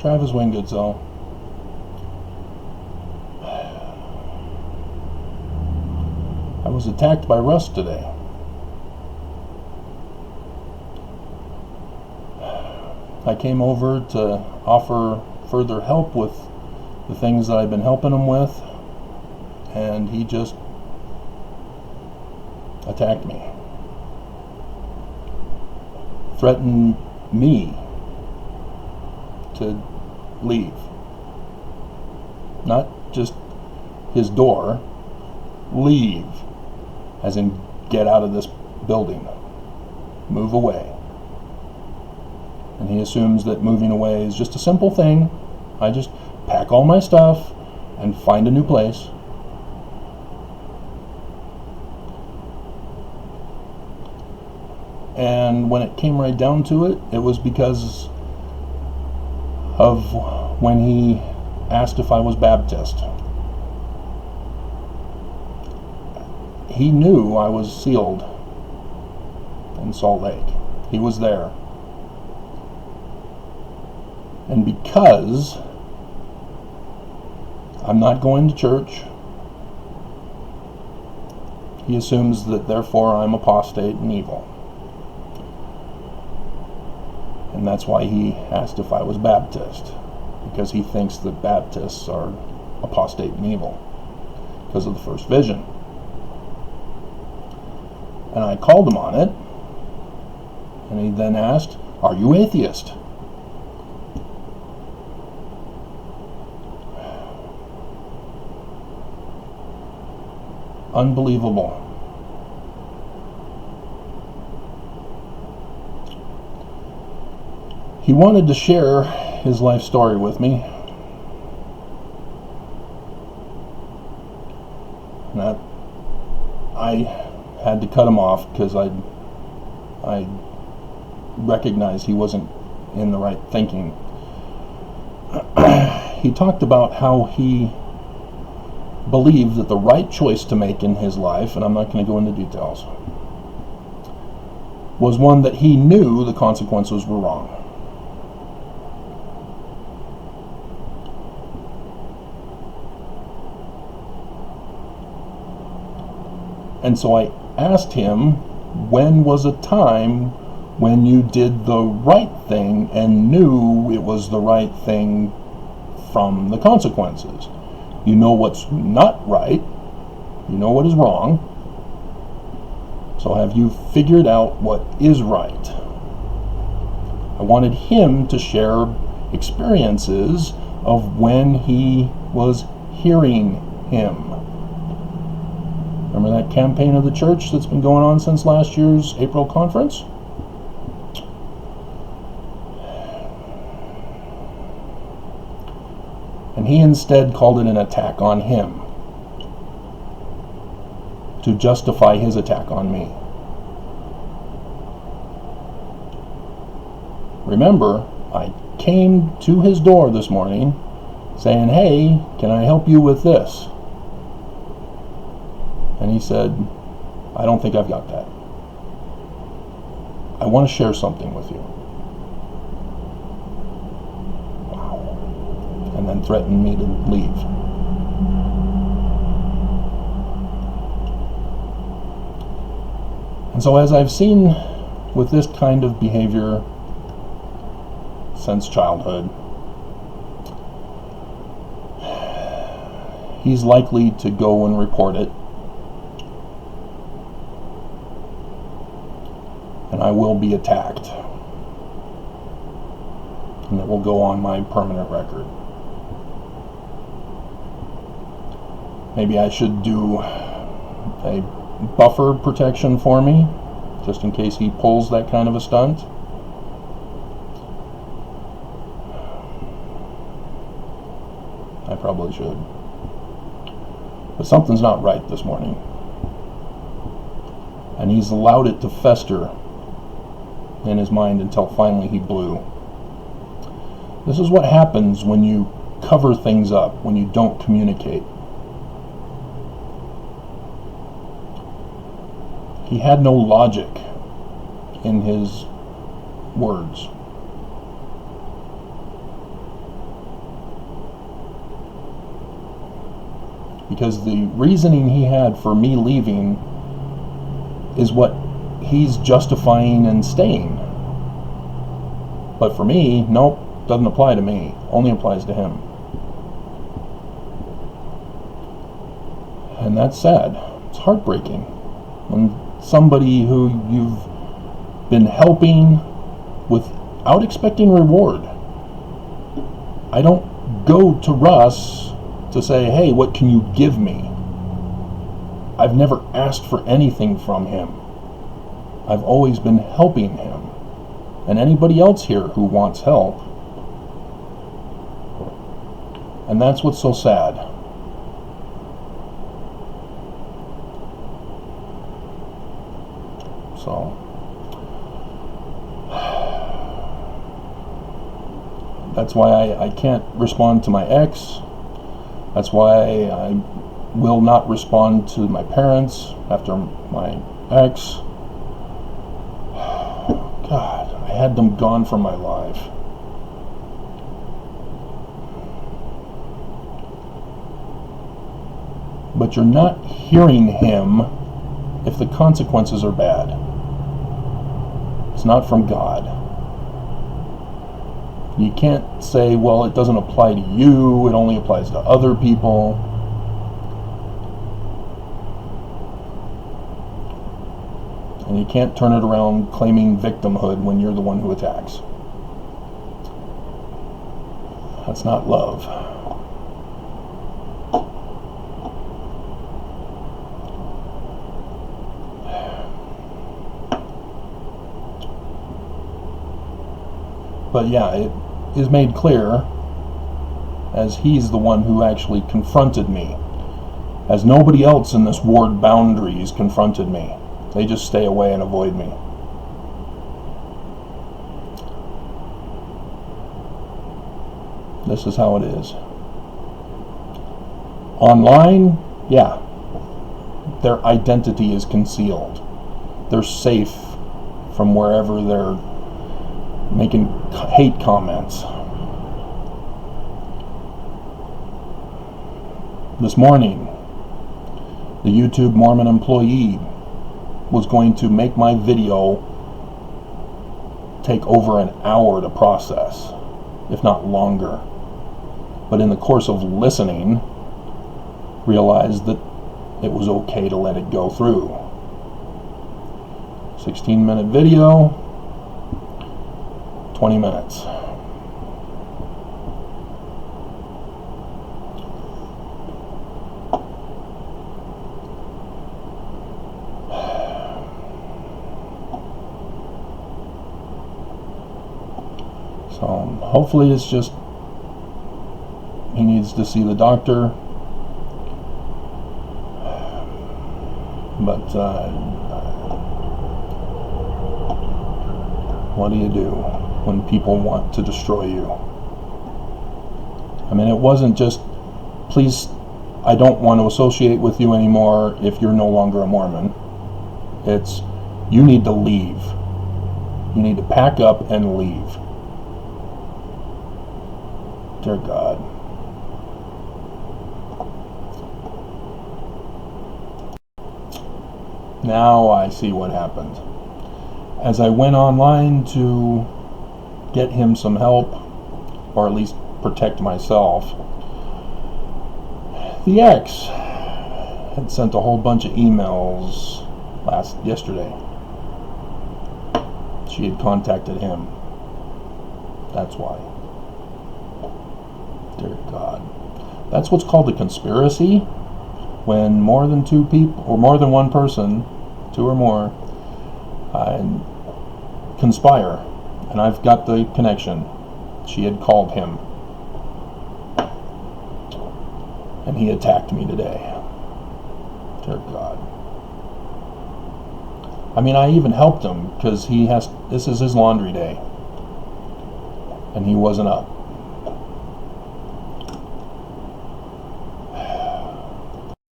Travis Wingood's though. I was attacked by Russ today. I came over to offer further help with the things that I've been helping him with, and he just attacked me. Threatened me to leave. Not just his door, leave. As in, get out of this building. Move away. And he assumes that moving away is just a simple thing. I just pack all my stuff and find a new place. And when it came right down to it, it was because of when he asked if I was Baptist. He knew I was sealed in Salt Lake. He was there. And because I'm not going to church, he assumes that therefore I'm apostate and evil. And that's why he asked if I was Baptist, because he thinks that Baptists are apostate and evil because of the first vision. And I called him on it, and he then asked, "Are you atheist?" Unbelievable. He wanted to share his life story with me. And I had to cut him off because I recognized he wasn't in the right thinking. He talked about how he believed that the right choice to make in his life, and I'm not going to go into details, was one that he knew the consequences were wrong. And so I asked him, when was a time when you did the right thing and knew it was the right thing from the consequences? You know what's not right. You know what is wrong. So have you figured out what is right? I wanted him to share experiences of when he was hearing him. Remember that campaign of the church that's been going on since last year's April conference? And he instead called it an attack on him to justify his attack on me. Remember, I came to his door this morning saying, "Hey, can I help you with this?" And he said, "I don't think I've got that. I want to share something with you." Wow. And then threatened me to leave. And so as I've seen with this kind of behavior since childhood, he's likely to go and report it. And I will be attacked. And it will go on my permanent record. Maybe I should do a buffer protection for me, just in case he pulls that kind of a stunt. I probably should. But something's not right this morning. And he's allowed it to fester in his mind until finally he blew. This is what happens when you cover things up, when you don't communicate. He had no logic in his words. because the reasoning he had for me leaving is what he's justifying and staying. But for me, nope, doesn't apply to me. Only applies to him. And that's sad. It's heartbreaking when somebody who you've been helping without expecting reward. I don't go to Russ to say, hey, what can you give me? I've never asked for anything from him. I've always been helping him. And anybody else here who wants help. And that's what's so sad. So, that's why I can't respond to my ex. That's why I will not respond to my parents after my ex. God, I had them gone from my life. But you're not hearing him if the consequences are bad. It's not from God. You can't say, well, it doesn't apply to you, it only applies to other people. And you can't turn it around claiming victimhood when you're the one who attacks. That's not love. But yeah, it is made clear, as he's the one who actually confronted me, as nobody else in this ward boundaries confronted me. They just stay away and avoid me. This is how it is. Online, yeah, their identity is concealed. They're safe from wherever they're making hate comments. This morning, the YouTube Mormon employee was going to make my video take over an hour to process, if not longer. But in the course of listening, realized that it was okay to let it go through. 16-minute video, 20 minutes. So hopefully it's just he needs to see the doctor. But what do you do when people want to destroy you? I mean, it wasn't just, please, I don't want to associate with you anymore if you're no longer a Mormon. It's, you need to leave. You need to pack up and leave. Dear God. Now I see what happened. As I went online to get him some help, or at least protect myself, the ex had sent a whole bunch of emails yesterday. She had contacted him. That's why. Dear God. That's what's called a conspiracy, when more than two people, or more than one person, two or more, conspire. And I've got the connection. She had called him. And he attacked me today. Dear God. I mean, I even helped him because this is his laundry day. And he wasn't up.